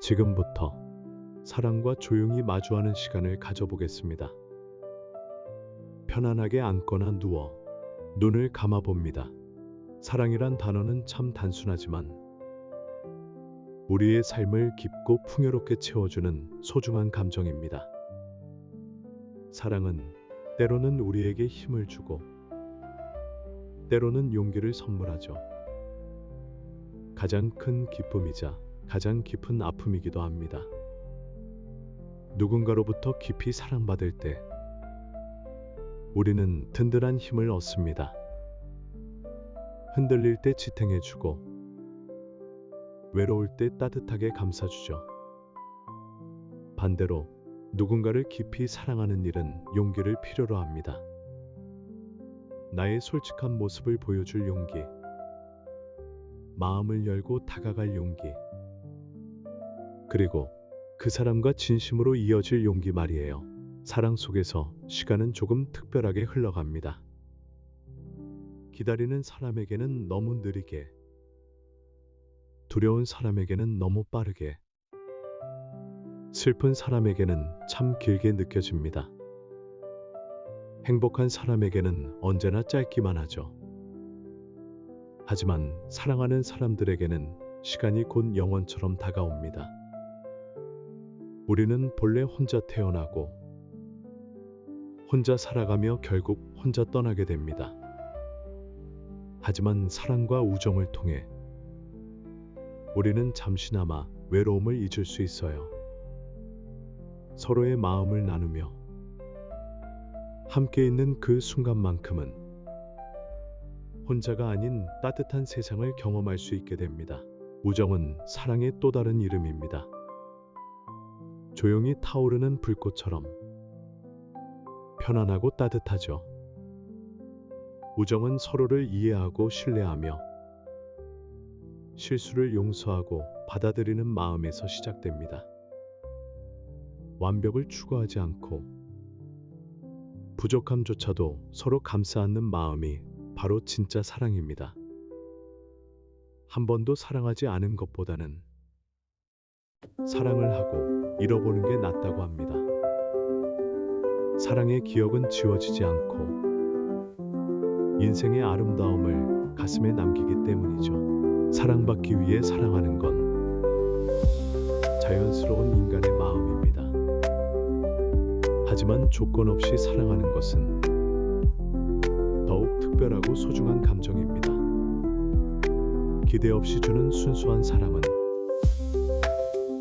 지금부터 사랑과 조용히 마주하는 시간을 가져보겠습니다. 편안하게 앉거나 누워 눈을 감아봅니다. 사랑이란 단어는 참 단순하지만 우리의 삶을 깊고 풍요롭게 채워주는 소중한 감정입니다. 사랑은 때로는 우리에게 힘을 주고 때로는 용기를 선물하죠. 가장 큰 기쁨이자 가장 깊은 아픔이기도 합니다. 누군가로부터 깊이 사랑받을 때 우리는 든든한 힘을 얻습니다. 흔들릴 때 지탱해주고 외로울 때 따뜻하게 감싸주죠. 반대로 누군가를 깊이 사랑하는 일은 용기를 필요로 합니다. 나의 솔직한 모습을 보여줄 용기, 마음을 열고 다가갈 용기, 그리고 그 사람과 진심으로 이어질 용기 말이에요. 사랑 속에서 시간은 조금 특별하게 흘러갑니다. 기다리는 사람에게는 너무 느리게, 두려운 사람에게는 너무 빠르게, 슬픈 사람에게는 참 길게 느껴집니다. 행복한 사람에게는 언제나 짧기만 하죠. 하지만 사랑하는 사람들에게는 시간이 곧 영원처럼 다가옵니다. 우리는 본래 혼자 태어나고 혼자 살아가며 결국 혼자 떠나게 됩니다. 하지만 사랑과 우정을 통해 우리는 잠시나마 외로움을 잊을 수 있어요. 서로의 마음을 나누며 함께 있는 그 순간만큼은 혼자가 아닌 따뜻한 세상을 경험할 수 있게 됩니다. 우정은 사랑의 또 다른 이름입니다. 조용히 타오르는 불꽃처럼 편안하고 따뜻하죠. 우정은 서로를 이해하고 신뢰하며 실수를 용서하고 받아들이는 마음에서 시작됩니다. 완벽을 추구하지 않고 부족함조차도 서로 감싸 안는 마음이 바로 진짜 사랑입니다. 한 번도 사랑하지 않은 것보다는 사랑을 하고 잃어보는 게 낫다고 합니다. 사랑의 기억은 지워지지 않고 인생의 아름다움을 가슴에 남기기 때문이죠. 사랑받기 위해 사랑하는 건 자연스러운 인간의 마음입니다. 하지만 조건 없이 사랑하는 것은 더욱 특별하고 소중한 감정입니다. 기대 없이 주는 순수한 사랑은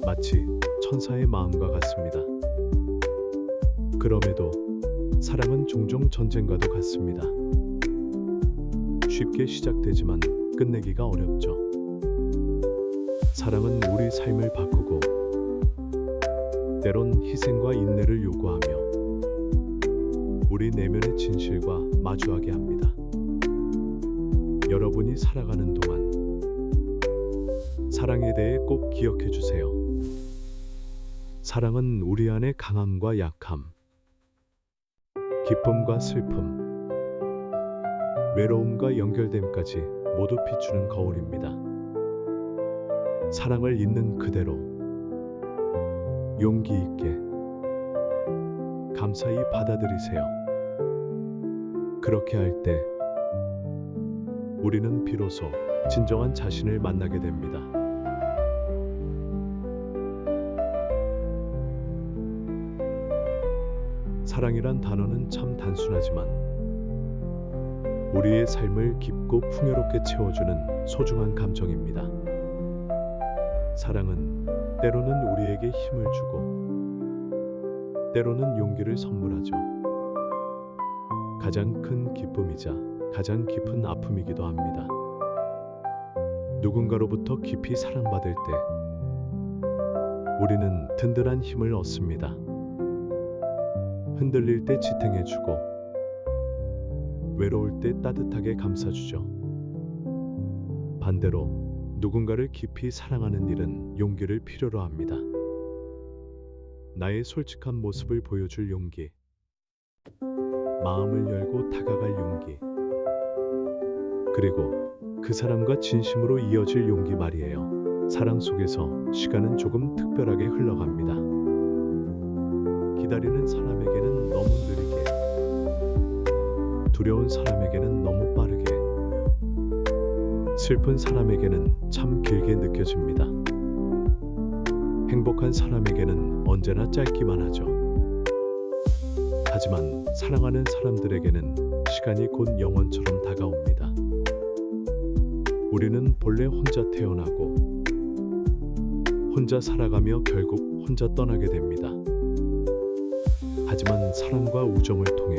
마치 천사의 마음과 같습니다. 그럼에도 사랑은 종종 전쟁과도 같습니다. 쉽게 시작되지만 끝내기가 어렵죠. 사랑은 우리 삶을 바꾸고 때론 희생과 인내를 요구하며 우리 내면의 진실과 마주하게 합니다. 여러분이 살아가는 동안 사랑에 대해 꼭 기억해 주세요. 사랑은 우리 안의 강함과 약함, 기쁨과 슬픔, 외로움과 연결됨까지 모두 비추는 거울입니다. 사랑을 있는 그대로 용기 있게 감사히 받아들이세요. 그렇게 할 때 우리는 비로소 진정한 자신을 만나게 됩니다. 사랑이란 단어는 참 단순하지만 우리의 삶을 깊고 풍요롭게 채워주는 소중한 감정입니다. 사랑은 때로는 우리에게 힘을 주고 때로는 용기를 선물하죠. 가장 큰 기쁨이자 가장 깊은 아픔이기도 합니다. 누군가로부터 깊이 사랑받을 때 우리는 든든한 힘을 얻습니다. 흔들릴 때 지탱해주고 외로울 때 따뜻하게 감싸주죠. 반대로 누군가를 깊이 사랑하는 일은 용기를 필요로 합니다. 나의 솔직한 모습을 보여줄 용기, 마음을 열고 다가갈 용기, 그리고 그 사람과 진심으로 이어질 용기 말이에요. 사랑 속에서 시간은 조금 특별하게 흘러갑니다. 기다리는 사람에게는 너무 느리게, 두려운 사람에게는 너무 빠르게, 슬픈 사람에게는 참 길게 느껴집니다. 행복한 사람에게는 언제나 짧기만 하죠. 하지만 사랑하는 사람들에게는 시간이 곧 영원처럼 다가옵니다. 우리는 본래 혼자 태어나고 혼자 살아가며 결국 혼자 떠나게 됩니다. 하지만 사랑과 우정을 통해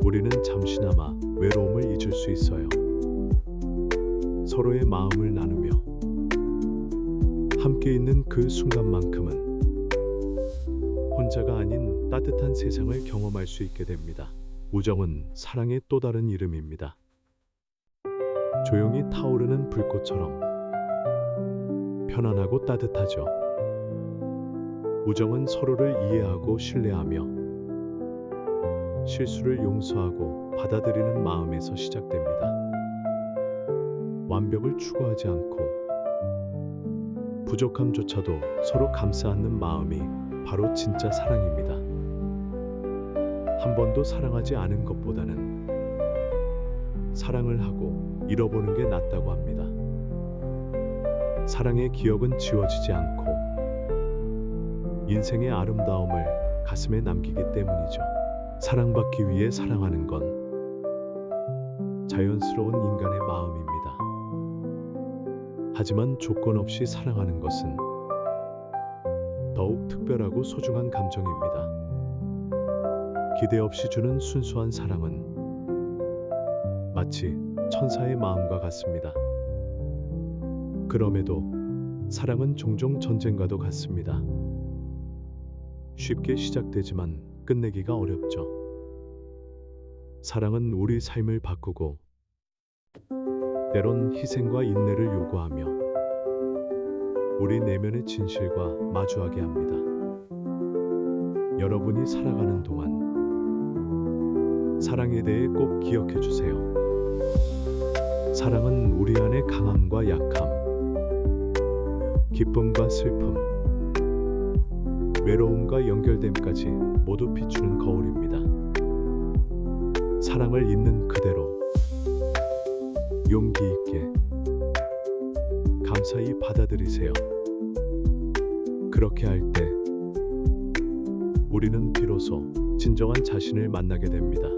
우리는 잠시나마 외로움을 잊을 수 있어요. 서로의 마음을 나누며 함께 있는 그 순간만큼은 혼자가 아닌 따뜻한 세상을 경험할 수 있게 됩니다. 우정은 사랑의 또 다른 이름입니다. 조용히 타오르는 불꽃처럼 편안하고 따뜻하죠. 우정은 서로를 이해하고 신뢰하며 실수를 용서하고 받아들이는 마음에서 시작됩니다. 완벽을 추구하지 않고 부족함조차도 서로 감싸 안는 마음이 바로 진짜 사랑입니다. 한 번도 사랑하지 않은 것보다는 사랑을 하고 잃어보는 게 낫다고 합니다. 사랑의 기억은 지워지지 않고 인생의 아름다움을 가슴에 남기기 때문이죠. 사랑받기 위해 사랑하는 건 자연스러운 인간의 마음입니다. 하지만 조건 없이 사랑하는 것은 더욱 특별하고 소중한 감정입니다. 기대 없이 주는 순수한 사랑은 마치 천사의 마음과 같습니다. 그럼에도 사랑은 종종 전쟁과도 같습니다. 쉽게 시작되지만 끝내기가 어렵죠. 사랑은 우리 삶을 바꾸고 때론 희생과 인내를 요구하며 우리 내면의 진실과 마주하게 합니다. 여러분이 살아가는 동안 사랑에 대해 꼭 기억해 주세요. 사랑은 우리 안의 강함과 약함, 기쁨과 슬픔, 외로움과 연결됨까지 모두 비추는 거울입니다. 사랑을 있는 그대로 용기 있게 감사히 받아들이세요. 그렇게 할 때 우리는 비로소 진정한 자신을 만나게 됩니다.